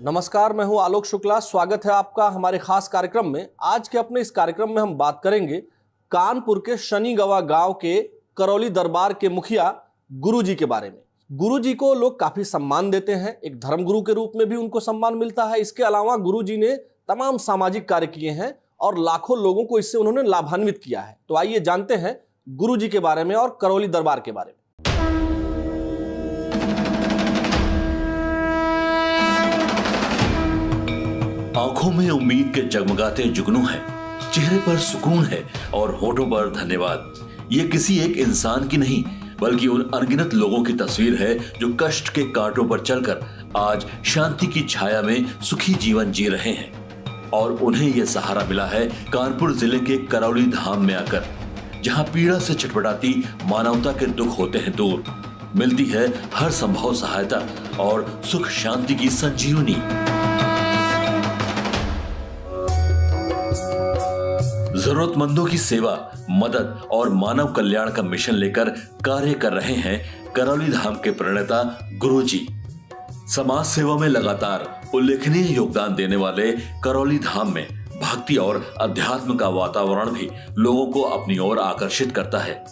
नमस्कार, मैं हूं आलोक शुक्ला। स्वागत है आपका हमारे खास कार्यक्रम में। आज के अपने इस कार्यक्रम में हम बात करेंगे कानपुर के शनिगवा गांव के करौली दरबार के मुखिया गुरुजी के बारे में। गुरुजी को लोग काफी सम्मान देते हैं, एक धर्मगुरु के रूप में भी उनको सम्मान मिलता है। इसके अलावा गुरुजी ने तमाम सामाजिक कार्य किए हैं और लाखों लोगों को इससे उन्होंने लाभान्वित किया है। तो आइए जानते हैं गुरुजी के बारे में और करौली दरबार के बारे में। आंखों में उम्मीद के जगमगाते जुगनू हैं, चेहरे पर सुकून है और होठों पर धन्यवाद। ये किसी एक इंसान की नहीं बल्कि उन अनगिनत लोगों की तस्वीर है जो कष्ट के कांटों पर चलकर आज शांति की छाया में सुखी जीवन जी रहे हैं। और उन्हें यह सहारा मिला है कानपुर जिले के करौली धाम में आकर, जहां पीड़ा से छटपटाती मानवता के दुख होते हैं दूर, मिलती है हर संभव सहायता और सुख शांति की संजीवनी। जरूरतमंदों की सेवा, मदद और मानव कल्याण का मिशन लेकर कार्य कर रहे हैं करौली धाम के प्रणेता गुरुजी। समाज सेवा में लगातार उल्लेखनीय योगदान देने वाले करौली धाम में भक्ति और अध्यात्म का वातावरण भी लोगों को अपनी ओर आकर्षित करता है।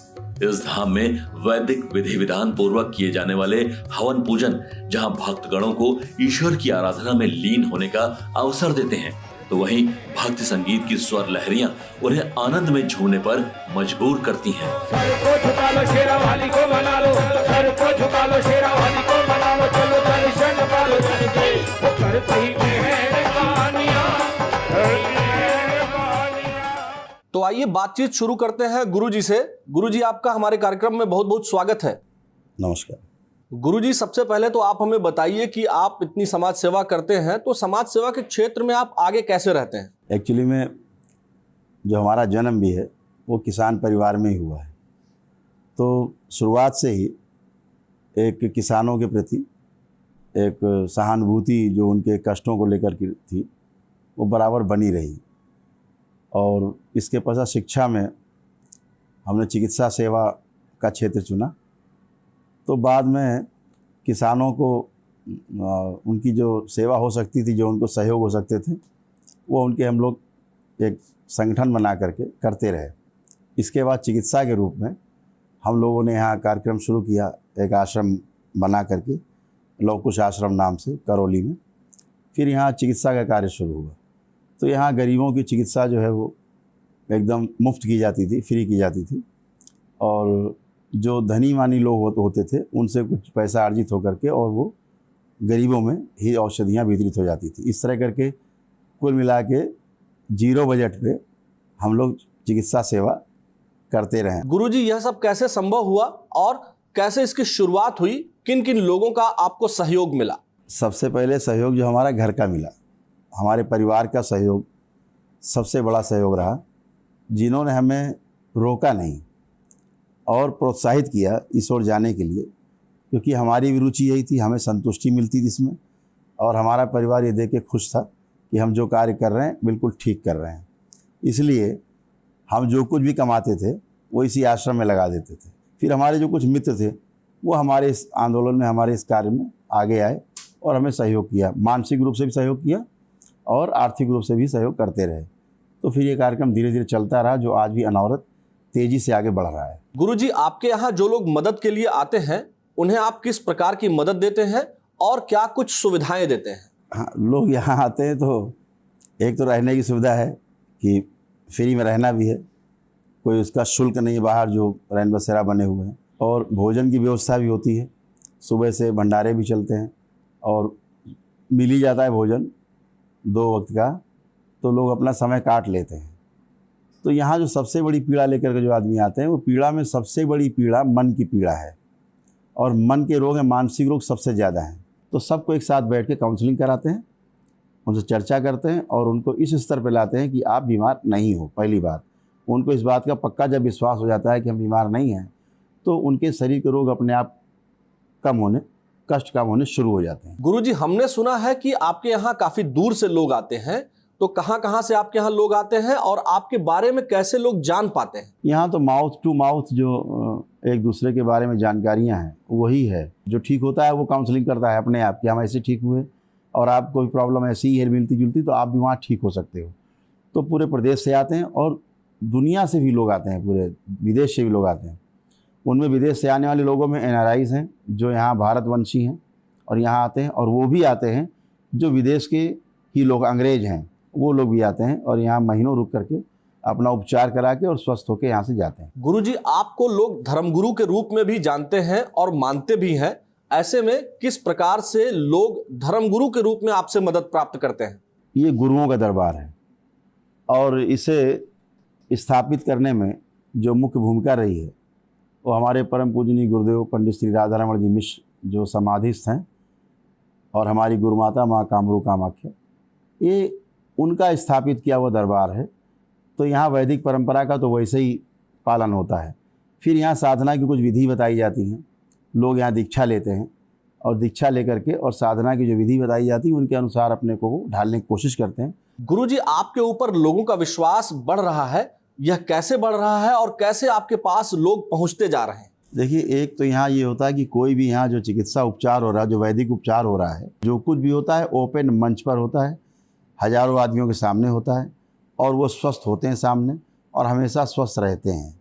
इस धाम में वैदिक विधि विधान पूर्वक किए जाने वाले हवन पूजन, जहां भक्तगणों को ईश्वर की आराधना में लीन होने का अवसर देते हैं, तो वहीं भक्ति संगीत की स्वर लहरियां उन्हें आनंद में झूमने पर मजबूर करती हैं। सर को झुका लो, शेरा वाली को मना लो, सर को झुका लो, शेरा वाली को मना लो, चलो दर्शन पालो, वो करती मेहरबानियां। तो आइए बातचीत शुरू करते हैं गुरुजी से। गुरुजी, आपका हमारे कार्यक्रम में बहुत बहुत स्वागत है। नमस्कार गुरुजी, सबसे पहले तो आप हमें बताइए कि आप इतनी समाज सेवा करते हैं, तो समाज सेवा के क्षेत्र में आप आगे कैसे रहते हैं? एक्चुअली में जो हमारा जन्म भी है वो किसान परिवार में ही हुआ है। तो शुरुआत से ही एक किसानों के प्रति एक सहानुभूति जो उनके कष्टों को लेकर की थी वो बराबर बनी रही। और इसके पश्चात शिक्षा में हमने चिकित्सा सेवा का क्षेत्र चुना। तो बाद में किसानों को उनकी जो सेवा हो सकती थी, जो उनको सहयोग हो सकते थे, वो उनके हम लोग एक संगठन बना करके करते रहे। इसके बाद चिकित्सा के रूप में हम लोगों ने यहाँ कार्यक्रम शुरू किया, एक आश्रम बना करके, लौकुश आश्रम नाम से, करौली में। फिर यहाँ चिकित्सा का कार्य शुरू हुआ। तो यहाँ गरीबों की चिकित्सा जो है वो एकदम मुफ्त की जाती थी, फ्री की जाती थी। और जो धनी मानी लोग होते थे उनसे कुछ पैसा अर्जित होकर के और वो गरीबों में ही औषधियाँ वितरित हो जाती थी। इस तरह करके कुल मिला के 0 बजट पे हम लोग चिकित्सा सेवा करते रहे। गुरुजी, यह सब कैसे संभव हुआ और कैसे इसकी शुरुआत हुई? किन किन लोगों का आपको सहयोग मिला? सबसे पहले सहयोग जो हमारा घर का मिला, हमारे परिवार का सहयोग सबसे बड़ा सहयोग रहा, जिन्होंने हमें रोका नहीं और प्रोत्साहित किया इस ओर जाने के लिए, क्योंकि हमारी भी रुचि यही थी, हमें संतुष्टि मिलती थी इसमें। और हमारा परिवार ये देख के खुश था कि हम जो कार्य कर रहे हैं बिल्कुल ठीक कर रहे हैं। इसलिए हम जो कुछ भी कमाते थे वो इसी आश्रम में लगा देते थे। फिर हमारे जो कुछ मित्र थे वो हमारे इस आंदोलन में, हमारे इस कार्य में आगे आए और हमें सहयोग किया, मानसिक रूप से भी सहयोग किया और आर्थिक रूप से भी सहयोग करते रहे। तो फिर ये कार्यक्रम धीरे धीरे चलता रहा, जो आज भी अनवरत तेजी से आगे बढ़ रहा है। गुरुजी, आपके यहाँ जो लोग मदद के लिए आते हैं उन्हें आप किस प्रकार की मदद देते हैं और क्या कुछ सुविधाएं देते हैं? हाँ, लोग यहाँ आते हैं तो एक तो रहने की सुविधा है कि फ्री में रहना भी है, कोई उसका शुल्क नहीं है, बाहर जो रैन बसेरा बने हुए हैं। और भोजन की व्यवस्था भी होती है, सुबह से भंडारे भी चलते हैं और मिल ही जाता है भोजन 2 वक्त का, तो लोग अपना समय काट लेते हैं। तो यहाँ जो सबसे बड़ी पीड़ा लेकर के जो आदमी आते हैं, वो पीड़ा में सबसे बड़ी पीड़ा मन की पीड़ा है और मन के रोग हैं, मानसिक रोग सबसे ज़्यादा हैं। तो सबको एक साथ बैठ के काउंसलिंग कराते हैं, उनसे चर्चा करते हैं और उनको इस स्तर पर लाते हैं कि आप बीमार नहीं हो। पहली बार उनको इस बात का पक्का जब विश्वास हो जाता है कि हम बीमार नहीं हैं, तो उनके शरीर के रोग अपने आप कम होने, कष्ट कम होने शुरू हो जाते हैं। गुरुजी, हमने सुना है कि आपके यहाँ काफ़ी दूर से लोग आते हैं, तो कहाँ से आपके यहाँ लोग आते हैं और आपके बारे में कैसे लोग जान पाते हैं? यहाँ तो माउथ टू माउथ जो एक दूसरे के बारे में जानकारियाँ हैं वही है। जो ठीक होता है वो काउंसलिंग करता है अपने आप कि हम ऐसे ठीक हुए, और आपको कोई प्रॉब्लम ऐसी है मिलती जुलती तो आप भी वहाँ ठीक हो सकते हो। तो पूरे प्रदेश से आते हैं और दुनिया से भी लोग आते हैं, पूरे विदेश से भी लोग आते हैं। उनमें विदेश से आने वाले लोगों में NRIs हैं जो यहाँ भारतवंशी हैं और यहाँ आते हैं, और वो भी आते हैं जो विदेश के ही लोग अंग्रेज हैं, वो लोग भी आते हैं और यहाँ महीनों रुक करके अपना उपचार करा के और स्वस्थ होकर यहाँ से जाते हैं। गुरुजी, आपको लोग धर्मगुरु के रूप में भी जानते हैं और मानते भी हैं। ऐसे में किस प्रकार से लोग धर्मगुरु के रूप में आपसे मदद प्राप्त करते हैं? ये गुरुओं का दरबार है और इसे स्थापित करने में जो मुख्य भूमिका रही है वो हमारे परम पूजनीय गुरुदेव पंडित श्री राधारमण जी मिश्र जो समाधिस्थ हैं, और हमारी गुरुमाता माँ कामरू कामाख्या, ये उनका स्थापित किया हुआ दरबार है। तो यहाँ वैदिक परंपरा का तो वैसे ही पालन होता है। फिर यहाँ साधना की कुछ विधि बताई जाती हैं, लोग यहाँ दीक्षा लेते हैं और दीक्षा लेकर के और साधना की जो विधि बताई जाती है उनके अनुसार अपने को वो ढालने की कोशिश करते हैं। गुरुजी, आपके ऊपर लोगों का विश्वास बढ़ रहा है, यह कैसे बढ़ रहा है और कैसे आपके पास लोग पहुंचते जा रहे हैं? देखिए, एक तो यहाँ ये होता है कि कोई भी यहाँ जो चिकित्सा उपचार हो रहा है, जो वैदिक उपचार हो रहा है, जो कुछ भी होता है ओपन मंच पर होता है, हजारों आदमियों के सामने होता है और वो स्वस्थ होते हैं सामने और हमेशा स्वस्थ रहते हैं।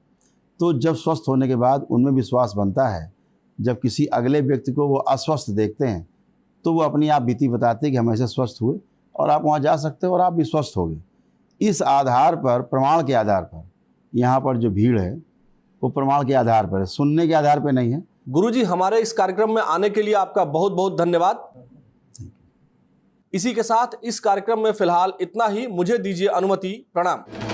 तो जब स्वस्थ होने के बाद उनमें विश्वास बनता है, जब किसी अगले व्यक्ति को वो अस्वस्थ देखते हैं तो वो अपनी आप बीती बताते हैं कि हम ऐसे स्वस्थ हुए और आप वहाँ जा सकते हो और आप भी स्वस्थ हो गए। इस आधार पर, प्रमाण के आधार पर यहाँ पर जो भीड़ है वो प्रमाण के आधार पर है, सुनने के आधार पर नहीं है। गुरुजी, हमारे इस कार्यक्रम में आने के लिए आपका बहुत बहुत धन्यवाद। इसी के साथ इस कार्यक्रम में फिलहाल इतना ही। मुझे दीजिए अनुमति। प्रणाम।